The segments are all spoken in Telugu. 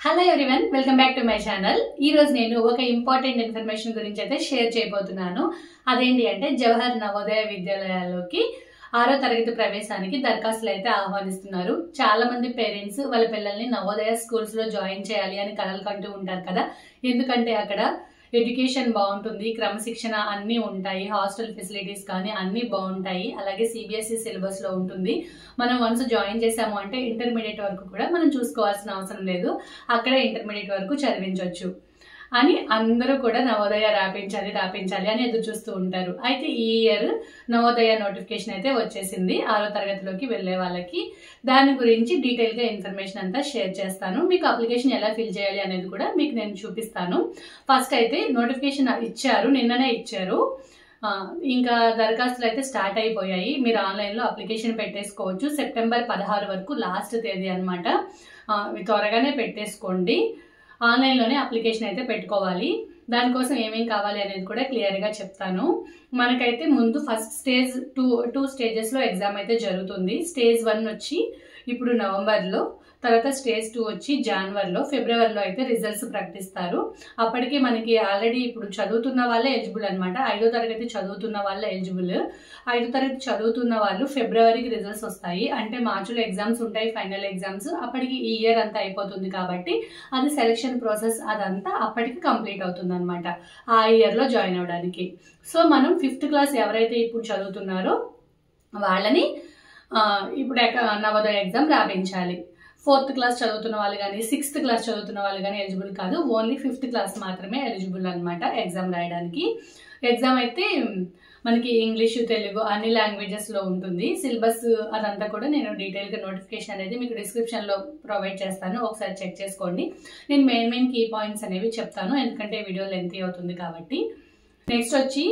Hello everyone, welcome back to my channel. ఈ రోజు నేను ఒక ఇంపార్టెంట్ ఇన్ఫర్మేషన్ గురించి అయితే షేర్ చేయబోతున్నాను. అదేంటి అంటే జవహర్ నవోదయ విద్యాలయాల్లోకి 6వ తరగతి ప్రవేశానికి దరఖాస్తులు అయితే ఆహ్వానిస్తున్నారు. చాలా మంది పేరెంట్స్ వాళ్ళ పిల్లల్ని నవోదయ స్కూల్స్ లో జాయిన్ చేయాలి అని కలలు కంటూ ఉంటారు కదా. ఎందుకంటే అక్కడ ఎడ్యుకేషన్ బాగుంటుంది, క్రమశిక్షణ అన్నీ ఉంటాయి, హాస్టల్ ఫెసిలిటీస్ కానీ అన్నీ బాగుంటాయి. అలాగే సిబిఎస్ఈ సిలబస్ లో ఉంటుంది. మనం వన్స్ జాయిన్ చేసాము అంటే ఇంటర్మీడియట్ వరకు కూడా మనం చూసుకోవాల్సిన అవసరం లేదు, అక్కడే ఇంటర్మీడియట్ వరకు చదివించవచ్చు అని అందరూ కూడా నవోదయ రాపించాలి అని ఎదురు చూస్తూ ఉంటారు. అయితే ఈ ఇయర్ నవోదయ నోటిఫికేషన్ అయితే వచ్చేసింది 6వ తరగతిలోకి వెళ్లే వాళ్ళకి. దాని గురించి డీటెయిల్ గా ఇన్ఫర్మేషన్ అంతా షేర్ చేస్తాను. మీకు అప్లికేషన్ ఎలా ఫిల్ చేయాలి అనేది కూడా మీకు నేను చూపిస్తాను. ఫస్ట్ అయితే నోటిఫికేషన్ ఇచ్చారు, నిన్ననే ఇచ్చారు. ఇంకా దరఖాస్తులు అయితే స్టార్ట్ అయిపోయాయి. మీరు ఆన్లైన్ లో అప్లికేషన్ పెట్టేసుకోవచ్చు. సెప్టెంబర్ 16 వరకు లాస్ట్ తేదీ అనమాట. త్వరగానే పెట్టేసుకోండి. ఆన్లైన్లోనే అప్లికేషన్ అయితే పెట్టుకోవాలి. దానికోసం ఏమేం కావాలి అనేది కూడా క్లియర్గా చెప్తాను. మనకైతే ముందు ఫస్ట్ స్టేజ్ టూ స్టేజెస్లో ఎగ్జామ్ అయితే జరుగుతుంది. స్టేజ్ 1 వచ్చి ఇప్పుడు నవంబర్లో, తర్వాత స్టేజ్ 2 వచ్చి జనవరిలో, ఫిబ్రవరిలో అయితే రిజల్ట్స్ ప్రకటిస్తారు. అప్పటికి మనకి ఆల్రెడీ ఇప్పుడు చదువుతున్న వాళ్ళే ఎలిజిబుల్ అనమాట. 5వ తరగతి చదువుతున్న వాళ్ళే ఎలిజిబుల్. 5వ తరగతి చదువుతున్న వాళ్ళు ఫిబ్రవరికి రిజల్ట్స్ వస్తాయి. అంటే మార్చిలో ఎగ్జామ్స్ ఉంటాయి, ఫైనల్ ఎగ్జామ్స్. అప్పటికి ఈ ఇయర్ అంతా అయిపోతుంది కాబట్టి అది సెలక్షన్ ప్రాసెస్ అదంతా అప్పటికి కంప్లీట్ అవుతుంది అనమాట, ఆ ఇయర్లో జాయిన్ అవ్వడానికి. సో మనం 5th క్లాస్ ఎవరైతే ఇప్పుడు చదువుతున్నారో వాళ్ళని ఇప్పుడు నవోదయ ఎగ్జామ్ రాయించాలి. 4th క్లాస్ చదువుతున్న వాళ్ళు కానీ 6th క్లాస్ చదువుతున్న వాళ్ళు కానీ ఎలిజిబుల్ కాదు. ఓన్లీ 5th క్లాస్ మాత్రమే ఎలిజిబుల్ అనమాట ఎగ్జామ్ రాయడానికి. ఎగ్జామ్ అయితే మనకి ఇంగ్లీషు, తెలుగు అన్ని లాంగ్వేజెస్ లో ఉంటుంది. సిలబస్ అదంతా కూడా నేను డీటెయిల్ గా నోటిఫికేషన్ అనేది మీకు డిస్క్రిప్షన్ లో ప్రొవైడ్ చేస్తాను, ఒకసారి చెక్ చేసుకోండి. నేను మెయిన్ కీ పాయింట్స్ అనేవి చెప్తాను, ఎందుకంటే వీడియో లెంతీ అవుతుంది కాబట్టి. నెక్స్ట్ వచ్చి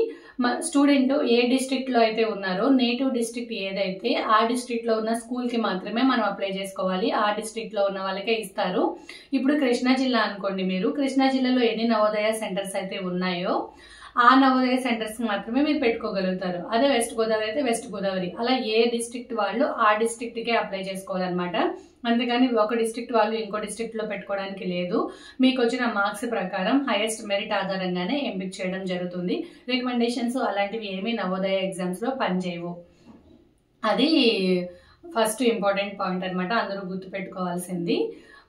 స్టూడెంట్ ఏ డిస్ట్రిక్ట్ లో అయితే ఉన్నారో, నేటివ్ డిస్ట్రిక్ట్ ఏదైతే ఆ డిస్ట్రిక్ట్ లో ఉన్న స్కూల్ కి మాత్రమే మనం అప్లై చేసుకోవాలి. ఆ డిస్ట్రిక్ట్ లో ఉన్న వాళ్ళకే ఇస్తారు. ఇప్పుడు కృష్ణా జిల్లా అనుకోండి, మీరు కృష్ణా జిల్లాలో ఎన్ని నవోదయ సెంటర్స్ అయితే ఉన్నాయో ఆ నవోదయ సెంటర్స్ మాత్రమే మీరు పెట్టుకోగలుగుతారు. అదే వెస్ట్ గోదావరి అయితే వెస్ట్ గోదావరి, అలా ఏ డిస్ట్రిక్ట్ వాళ్ళు ఆ డిస్ట్రిక్ట్ కే అప్లై చేసుకోవాలన్నమాట. అంతేగాని ఒక డిస్ట్రిక్ట్ వాళ్ళు ఇంకో డిస్ట్రిక్ట్ లో పెట్టుకోవడానికి లేదు. మీకు వచ్చిన మార్క్స్ ప్రకారం హైయెస్ట్ మెరిట్ ఆధారంగానే ఎంపిక చేయడం జరుగుతుంది. రికమెండేషన్స్ అలాంటివి ఏమీ నవోదయ ఎగ్జామ్స్ లో పనిచేయవు. అది ఫస్ట్ ఇంపార్టెంట్ పాయింట్ అనమాట, అందరూ గుర్తు పెట్టుకోవాల్సింది.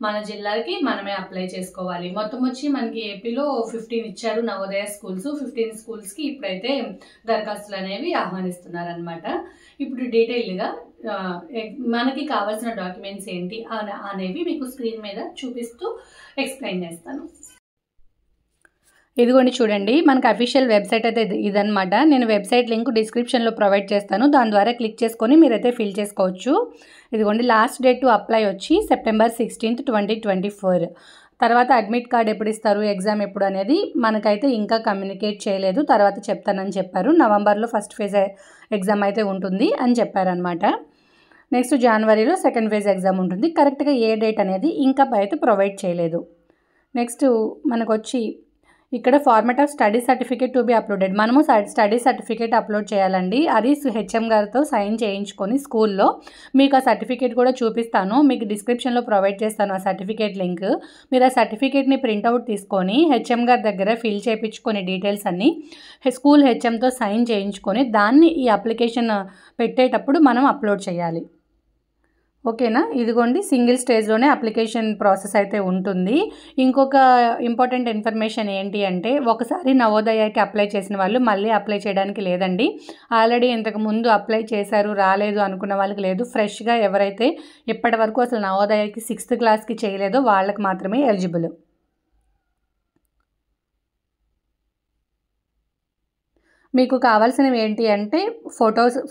మన జిల్లాకి మనమే అప్లై చేసుకోవాలి. మొత్తం వచ్చి మనకి ఏపీలో 15 ఇచ్చారు నవోదయ స్కూల్స్. 15 స్కూల్స్ కి ఇప్పుడైతే దరఖాస్తులు అనేవి ఆహ్వానిస్తున్నారనమాట. ఇప్పుడు డీటెయిల్ గా మనకి కావాల్సిన డాక్యుమెంట్స్ ఏంటి అనేవి మీకు స్క్రీన్ మీద చూపిస్తూ ఎక్స్ప్లెయిన్ చేస్తాను. ఇదిగోండి చూడండి, మనకు అఫీషియల్ వెబ్సైట్ అయితే ఇదనమాట. నేను వెబ్సైట్ లింక్ డిస్క్రిప్షన్లో ప్రొవైడ్ చేస్తాను, దాని ద్వారా క్లిక్ చేసుకొని మీరైతే ఫిల్ చేసుకోవచ్చు. ఇదిగోండి, లాస్ట్ డేట్ టు అప్లై వచ్చి సెప్టెంబర్ 16, 2024. తర్వాత అడ్మిట్ కార్డ్ ఎప్పుడు ఇస్తారు, ఎగ్జామ్ ఎప్పుడు అనేది మనకైతే ఇంకా కమ్యూనికేట్ చేయలేదు, తర్వాత చెప్తానని చెప్పారు. నవంబర్లో ఫస్ట్ ఫేజ్ ఎగ్జామ్ అయితే ఉంటుంది అని చెప్పారనమాట. నెక్స్ట్ జనవరిలో సెకండ్ ఫేజ్ ఎగ్జామ్ ఉంటుంది. కరెక్ట్గా ఏ డేట్ అనేది ఇంకా అయితే ప్రొవైడ్ చేయలేదు. నెక్స్ట్ మనకు వచ్చి ఇక్కడ format of study certificate to be uploaded. మనము స్టడీ సర్టిఫికేట్ అప్లోడ్ చేయాలండి. అది హెచ్ఎం గారితో సైన్ చేయించుకొని స్కూల్లో మీకు ఆ సర్టిఫికేట్ కూడా చూపిస్తాను, మీకు డిస్క్రిప్షన్లో ప్రొవైడ్ చేస్తాను ఆ సర్టిఫికేట్ లింక్. మీరు ఆ సర్టిఫికేట్ని ప్రింట్అవుట్ తీసుకొని హెచ్ఎం గారి దగ్గర ఫిల్ చేయించుకొని డీటెయిల్స్ అన్నీ స్కూల్ హెచ్ఎంతో సైన్ చేయించుకొని దాన్ని ఈ అప్లికేషన్ పెట్టేటప్పుడు మనం అప్లోడ్ చేయాలి. ఓకేనా? ఇదిగోండి, సింగిల్ స్టేజ్లోనే అప్లికేషన్ ప్రాసెస్ అయితే ఉంటుంది. ఇంకొక ఇంపార్టెంట్ ఇన్ఫర్మేషన్ ఏంటి అంటే, ఒకసారి నవోదయకి అప్లై చేసిన వాళ్ళు మళ్ళీ అప్లై చేయడానికి లేదండి. ఆల్రెడీ ఇంతకు ముందు అప్లై చేశారు, రాలేదు అనుకున్న వాళ్ళకి లేదు. ఫ్రెష్గా ఎవరైతే ఇప్పటి వరకు అసలు నవోదయకి 6th క్లాస్కి చేయలేదో వాళ్ళకి మాత్రమే ఎలిజిబుల్. మీకు కావాల్సినవి ఏంటి అంటే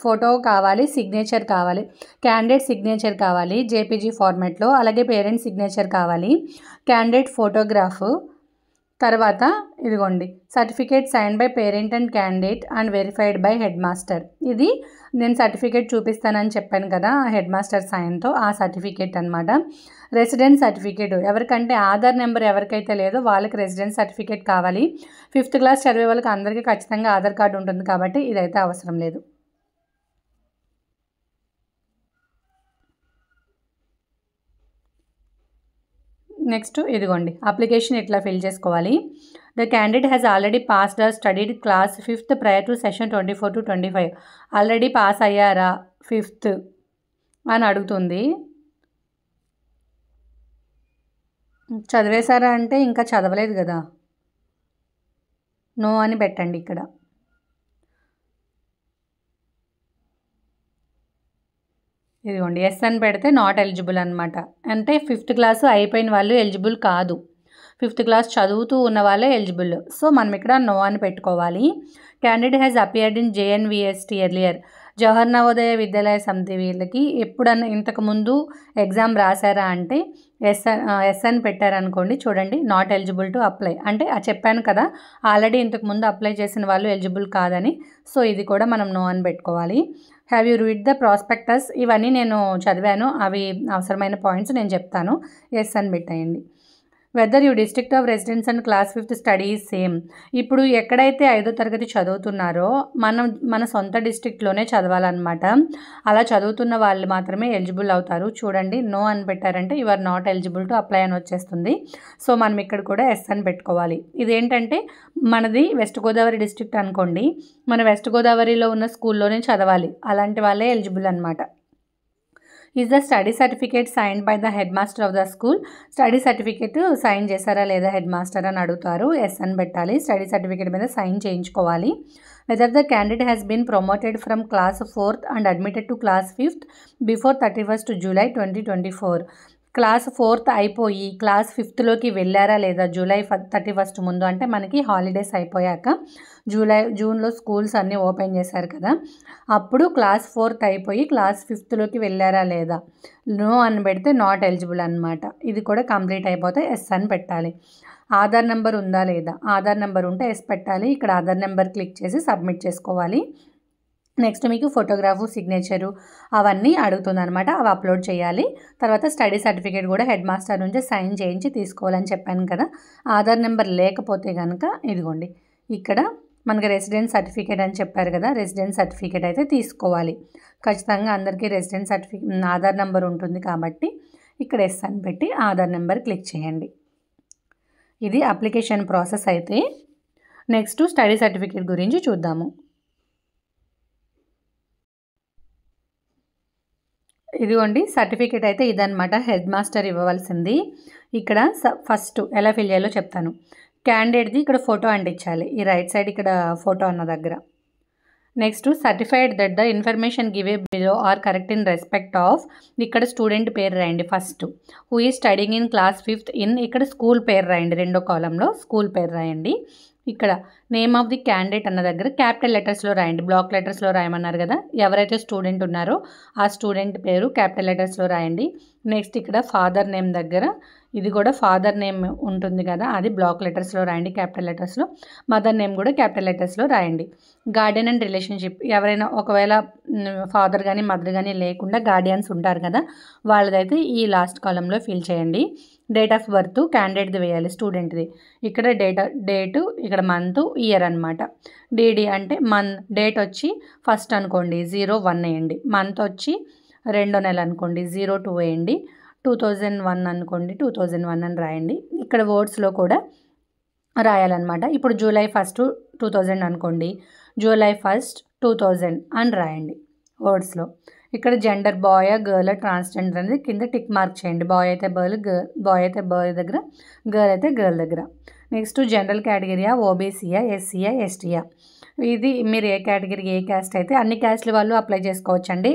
ఫోటో కావాలి, సిగ్నేచర్ కావాలి, క్యాండిడేట్ సిగ్నేచర్ కావాలి జేపీజీ ఫార్మాట్లో, అలాగే పేరెంట్ సిగ్నేచర్ కావాలి, క్యాండిడేట్ ఫోటోగ్రాఫ్, తర్వాత ఇదిగోండి certificate sign by parent and candidate and verified by headmaster. ఇది నేను సర్టిఫికేట్ చూపిస్తానని చెప్పాను కదా, హెడ్ మాస్టర్ సైన్తో ఆ సర్టిఫికేట్ అనమాట. రెసిడెన్స్ సర్టిఫికేట్, ఎవరికంటే ఆధార్ నెంబర్ ఎవరికైతే లేదో వాళ్ళకి రెసిడెన్స్ సర్టిఫికేట్ కావాలి. 5th క్లాస్ చదివే వాళ్ళకి అందరికీ ఖచ్చితంగా ఆధార్ కార్డు ఉంటుంది కాబట్టి ఇదైతే అవసరం లేదు. నెక్స్ట్ ఇదిగోండి అప్లికేషన్ ఇట్లా ఫిల్ చేసుకోవాలి. The candidate has already passed or studied class 5th prior to session 24 to 25. Already pass అయ్యారా 5th అని అడుగుతుంది. చదివేశారా అంటే ఇంకా చదవలేదు కదా, నో అని పెట్టండి. ఇక్కడ ఇదిగోండి ఎస్ అని పెడితే నాట్ ఎలిజిబుల్ అనమాట. అంటే 5th క్లాస్ అయిపోయిన వాళ్ళు ఎలిజిబుల్ కాదు, 5th క్లాస్ చదువుతూ ఉన్న వాళ్ళే ఎలిజిబుల్. సో మనం ఇక్కడ నో అని పెట్టుకోవాలి. Candidate has appeared in JNVST earlier. Jawahar Navodaya Vidyalaya Samiti వీళ్ళకి ఎప్పుడన్నా ఇంతకుముందు ఎగ్జామ్ రాశారా అంటే ఎస్ అని పెట్టారనుకోండి, చూడండి నాట్ ఎలిజిబుల్ టు అప్లై. అంటే చెప్పాను కదా ఆల్రెడీ ఇంతకుముందు అప్లై చేసిన వాళ్ళు ఎలిజిబుల్ కాదని. సో ఇది కూడా మనం నో అని పెట్టుకోవాలి. Have you read the prospectus, ఇవన్నీ నేను చదివాను, అవి అవసరమైన పాయింట్స్ నేను చెప్తాను. ఎస్ అని పెట్టేయండి. Whether you district of residence and class 5th study same. ఇప్పుడు ఎక్కడైతే 5వ తరగతి చదువుతున్నారో మన సొంత డిస్ట్రిక్ట్లోనే చదవాలన్నమాట. అలా చదువుతున్న వాళ్ళు మాత్రమే ఎలిజిబుల్ అవుతారు. చూడండి నో అని పెట్టారంటే you are not eligible to apply అని వచ్చేస్తుంది. సో మనం ఇక్కడ కూడా ఎస్ అని పెట్టుకోవాలి. ఇదేంటంటే మనది వెస్ట్ గోదావరి డిస్ట్రిక్ట్ అనుకోండి, మన వెస్ట్ గోదావరిలో ఉన్న స్కూల్లోనే చదవాలి, అలాంటి వాళ్ళే ఎలిజిబుల్ అనమాట. Is the study certificate signed by the headmaster of the school. Study certificate sign చేశారా లేదా హెడ్ మాస్టర్ అని అడుగుతారు, ఎస్ అని పెట్టాలి. స్టడీ సర్టిఫికేట్ మీద సైన్ చేయించుకోవాలి. Whether the candidate has been promoted from class 4th and admitted to class 5th before 31st July 2024. Class 4th అయిపోయి క్లాస్ 5thలోకి వెళ్ళారా లేదా జూలై 31st ముందు, అంటే మనకి హాలిడేస్ అయిపోయాక జూన్లో స్కూల్స్ అన్నీ ఓపెన్ చేశారు కదా, అప్పుడు క్లాస్ 4th అయిపోయి క్లాస్ 5thలోకి వెళ్ళారా లేదా, నో అని పెడితే నాట్ ఎలిజిబుల్ అనమాట. ఇది కూడా కంప్లీట్ అయిపోతే ఎస్ అని పెట్టాలి. ఆధార్ నెంబర్ ఉందా లేదా, ఆధార్ నెంబర్ ఉంటే ఎస్ పెట్టాలి. ఇక్కడ ఆధార్ నెంబర్ క్లిక్ చేసి సబ్మిట్ చేసుకోవాలి. నెక్స్ట్ మీకు ఫోటోగ్రాఫు, సిగ్నేచరు అవన్నీ అడుగుతుంది అనమాట, అవి అప్లోడ్ చేయాలి. తర్వాత స్టడీ సర్టిఫికేట్ కూడా హెడ్ మాస్టర్ నుంచి సైన్ చేయించి తీసుకోవాలని చెప్పాను కదా. ఆధార్ నెంబర్ లేకపోతే కనుక ఇదిగోండి ఇక్కడ మనకి రెసిడెన్స్ సర్టిఫికేట్ అని చెప్పారు కదా, రెసిడెన్స్ సర్టిఫికేట్ అయితే తీసుకోవాలి. ఖచ్చితంగా అందరికీ రెసిడెన్స్ సర్టిఫికేట్ ఆధార్ నెంబర్ ఉంటుంది కాబట్టి ఇక్కడ ఎస్ అని పెట్టి ఆధార్ నెంబర్ క్లిక్ చేయండి. ఇది అప్లికేషన్ ప్రాసెస్ అయితే. నెక్స్ట్ స్టడీ సర్టిఫికేట్ గురించి చూద్దాము. ఇదిగోండి సర్టిఫికేట్ అయితే ఇదనమాట, హెడ్ మాస్టర్ ఇవ్వవలసింది. ఇక్కడ ఫస్ట్ ఎలా ఫిల్ చేయాలో చెప్తాను. క్యాండిడేట్ది ఇక్కడ ఫోటో అంటించాలి, ఈ రైట్ సైడ్ ఇక్కడ ఫోటో అన్న దగ్గర. Next certified that the information given below are correct in respect of, ఇక్కడ స్టూడెంట్ పేరు రాయండి ఫస్ట్. Who is studying in class 5th in, ఇక్కడ స్కూల్ పేరు రాయండి, రెండో కాలంలో స్కూల్ పేరు రాయండి. ఇక్కడ నేమ్ ఆఫ్ ది క్యాండిడేట్ అన్న దగ్గర క్యాపిటల్ లెటర్స్లో రాయండి, బ్లాక్ లెటర్స్లో రాయమన్నారు కదా, ఎవరైతే స్టూడెంట్ ఉన్నారో ఆ స్టూడెంట్ పేరు క్యాపిటల్ లెటర్స్లో రాయండి. నెక్స్ట్ ఇక్కడ ఫాదర్ నేమ్ దగ్గర ఇది కూడా ఫాదర్ నేమ్ ఉంటుంది కదా, అది బ్లాక్ లెటర్స్లో రాయండి క్యాపిటల్ లెటర్స్లో. మదర్ నేమ్ కూడా క్యాపిటల్ లెటర్స్లో రాయండి. గార్డియన్ అండ్ రిలేషన్షిప్, ఎవరైనా ఒకవేళ ఫాదర్ కానీ మదర్ కానీ లేకుండా గార్డియన్స్ ఉంటారు కదా, వాళ్ళదైతే ఈ లాస్ట్ కాలంలో ఫిల్ చేయండి. డేట్ ఆఫ్ బర్త్ క్యాండిడేట్ది వేయాలి, స్టూడెంట్ది. ఇక్కడ డేటు ఇక్కడ మంత్, ఇయర్ అనమాట. డీడీ అంటే డేట్ వచ్చి 1st అనుకోండి 01 వేయండి, మంత్ వచ్చి 2వ నెల అనుకోండి 02 వేయండి, 2001 అనుకోండి 2001 అని రాయండి. ఇక్కడ వర్డ్స్లో కూడా రాయాలన్నమాట. ఇప్పుడు జూలై 1st 2000 అనుకోండి, జూలై 1st 2000 అని రాయండి వర్డ్స్లో. ఇక్కడ జెండర్ బాయ్ గర్ల్ ట్రాన్స్జెండర్ అనేది కింద టిక్ మార్క్ చేయండి. బాయ్ అయితే బాయ్ అయితే బాయ్ దగ్గర, గర్ల్ అయితే గర్ల్ దగ్గర. నెక్స్ట్ జనరల్ కేటగిరీయా, ఓబీసీయా, ఎస్సీయా, ఎస్టీయా, ఇది మీరు ఏ కేటగిరీ ఏ క్యాస్ట్ అయితే అన్ని క్యాస్ట్ల వాళ్ళు అప్లై చేసుకోవచ్చండి.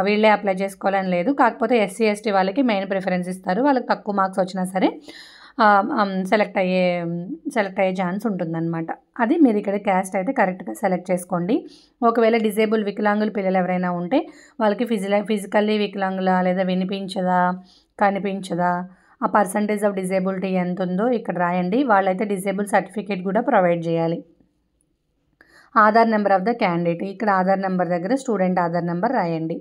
వీళ్ళే అప్లై చేసుకోవాలని లేదు, కాకపోతే ఎస్సీ ఎస్టీ వాళ్ళకి మెయిన్ ప్రిఫరెన్స్ ఇస్తారు. వాళ్ళకి తక్కువ మార్క్స్ వచ్చినా సరే సెలెక్ట్ అయ్యే ఛాన్స్ ఉంటుందన్నమాట. అది మీరు ఇక్కడ క్యాస్ట్ అయితే కరెక్ట్గా సెలెక్ట్ చేసుకోండి. ఒకవేళ డిజేబుల్ వికలాంగుల పిల్లలు ఎవరైనా ఉంటే వాళ్ళకి ఫిజికల్లీ వికలాంగుల లేదా వినిపించదా కనిపించదా ఆ పర్సంటేజ్ ఆఫ్ డిజేబిలిటీ ఎంత ఉందో ఇక్కడ రాయండి. వాళ్ళైతే డిజేబుల్ సర్టిఫికేట్ కూడా ప్రొవైడ్ చేయాలి. Aadhaar number of the candidate, ఇక్కడ ఆధార్ నెంబర్ దగ్గర స్టూడెంట్ ఆధార్ నెంబర్ రాయండి.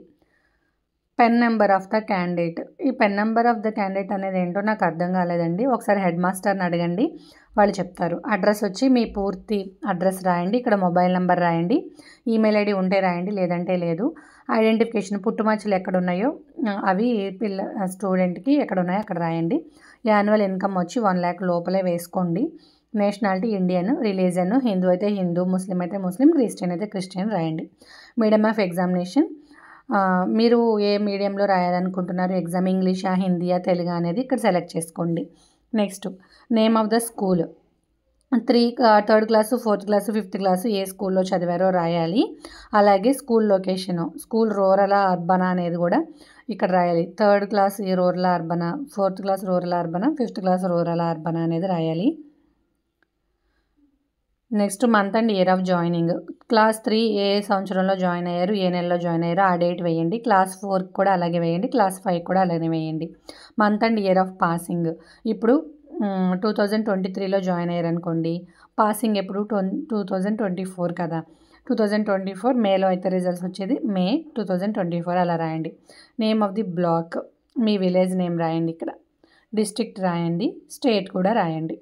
PEN number of the candidate, ఈ PEN number of the candidate అనేది ఏంటో నాకు అర్థం కాలేదండి, ఒకసారి హెడ్ మాస్టర్ని అడగండి. వాళ్ళు చెప్తారు. అడ్రస్ వచ్చి మీ పూర్తి అడ్రస్ రాయండి, ఇక్కడ మొబైల్ నెంబర్ రాయండి, ఈమెయిల్ ఐడి ఉంటే రాయండి, లేదంటే లేదు. ఐడెంటిఫికేషన్ పుట్టుమచ్చలు ఎక్కడున్నాయో అవి స్టూడెంట్కి ఎక్కడున్నాయో అక్కడ రాయండి. యాన్యువల్ ఇన్కమ్ వచ్చి 1 lakh లోపలే వేసుకోండి. నేషనాలిటీ ఇండియన్, రిలీజన్ హిందూ అయితే హిందూ, ముస్లిం అయితే ముస్లిం, క్రిస్టియన్ అయితే క్రిస్టియన్ రాయండి. మీడియం ఆఫ్ ఎగ్జామినేషన్ మీరు ఏ మీడియంలో రాయాలనుకుంటున్నారు, ఎగ్జామ్ ఇంగ్లీషా హిందీయా తెలుగు అనేది ఇక్కడ సెలెక్ట్ చేసుకోండి. Next name of the school, 3rd class 4th class 5th class ఏ స్కూల్లో చదివారో రాయాలి. అలాగే స్కూల్ లొకేషను, స్కూల్ రూరలా అర్బనా అనేది కూడా ఇక్కడ రాయాలి. 3rd క్లాస్ రూరల్ అర్బనా, 4th క్లాస్ రూరల్ అర్బనా, 5th క్లాస్ రూరల్ అర్బనా అనేది రాయాలి. Next month and year of joining, class 3 ఏ సంవత్సరంలో జాయిన్ అయ్యారు, ఏ నెలలో జాయిన్ అయ్యారో ఆ డేట్ వేయండి. క్లాస్ 4 కూడా అలాగే వేయండి, క్లాస్ 5 కూడా అలాగే వేయండి. Month and year of passing, ఇప్పుడు 2023లో జాయిన్ అయ్యారు అనుకోండి, పాసింగ్ ఎప్పుడు 2024 కదా, 2024 మేలో అయితే రిజల్ట్స్ వచ్చేది మే 2024 అలా రాయండి. నేమ్ ఆఫ్ ది బ్లాక్, మీ విలేజ్ నేమ్ రాయండి, ఇక్కడ డిస్ట్రిక్ట్ రాయండి, స్టేట్ కూడా రాయండి.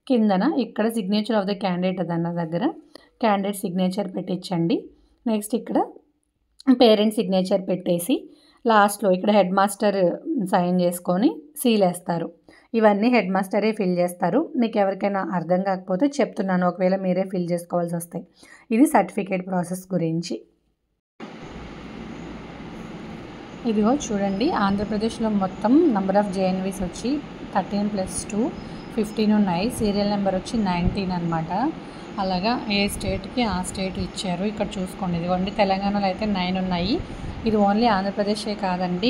కిందన ఇక్కడ సిగ్నేచర్ ఆఫ్ ద క్యాండిడేట్ అదన్న దగ్గర క్యాండిడేట్ సిగ్నేచర్ పెట్టించండి. నెక్స్ట్ ఇక్కడ పేరెంట్ సిగ్నేచర్ పెట్టేసి లాస్ట్లో ఇక్కడ హెడ్ మాస్టర్ సైన్ చేసుకొని సీల్ వేస్తారు. ఇవన్నీ హెడ్ మాస్టరే ఫిల్ చేస్తారు. మీకు ఎవరికైనా అర్థం కాకపోతే చెప్తున్నాను, ఒకవేళ మీరే ఫిల్ చేసుకోవాల్సి వస్తాయి. ఇది సర్టిఫికేట్ ప్రాసెస్ గురించి. ఇదిగో చూడండి, ఆంధ్రప్రదేశ్లో మొత్తం నెంబర్ ఆఫ్ జేఎన్వీస్ వచ్చి 13+2 15 ఉన్నాయి. సీరియల్ నెంబర్ వచ్చి 19 అనమాట. అలాగా ఏ స్టేట్కి ఆ స్టేట్ ఇచ్చారు. ఇక్కడ చూసుకోండి, ఇదిగోండి తెలంగాణలో అయితే 9 ఉన్నాయి. ఇది ఓన్లీ ఆంధ్రప్రదేశే కాదండి,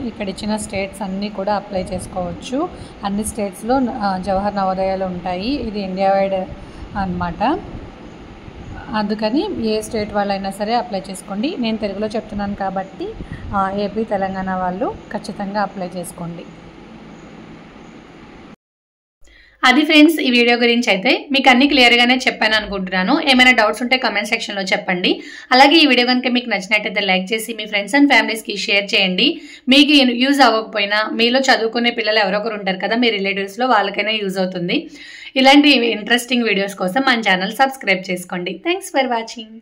ఇక్కడ ఇచ్చిన స్టేట్స్ అన్నీ కూడా అప్లై చేసుకోవచ్చు. అన్ని స్టేట్స్లో జవహర్ నవోదయాలు ఉంటాయి. ఇది ఇండియా వైడ్ అనమాట. అందుకని ఏ స్టేట్ వాళ్ళైనా సరే అప్లై చేసుకోండి. నేను తెలుగులో చెప్తున్నాను కాబట్టి ఏపీ తెలంగాణ వాళ్ళు ఖచ్చితంగా అప్లై చేసుకోండి. అది ఫ్రెండ్స్, ఈ వీడియో గురించి అయితే మీకు అన్ని క్లియర్గానే చెప్పాను అనుకుంటున్నాను. ఏమైనా డౌట్స్ ఉంటే కమెంట్ సెక్షన్లో చెప్పండి. అలాగే ఈ వీడియో కనుక మీకు నచ్చినట్టయితే లైక్ చేసి మీ ఫ్రెండ్స్ అండ్ ఫ్యామిలీస్కి షేర్ చేయండి. మీకు యూజ్ అవ్వకపోయినా మీలో చదువుకునే పిల్లలు ఎవరో ఒకరు ఉంటారు కదా, మీ రిలేటివ్స్లో, వాళ్ళకైనా యూజ్ అవుతుంది. ఇలాంటి ఇంట్రెస్టింగ్ వీడియోస్ కోసం మన ఛానల్ సబ్స్క్రైబ్ చేసుకోండి. Thanks for watching.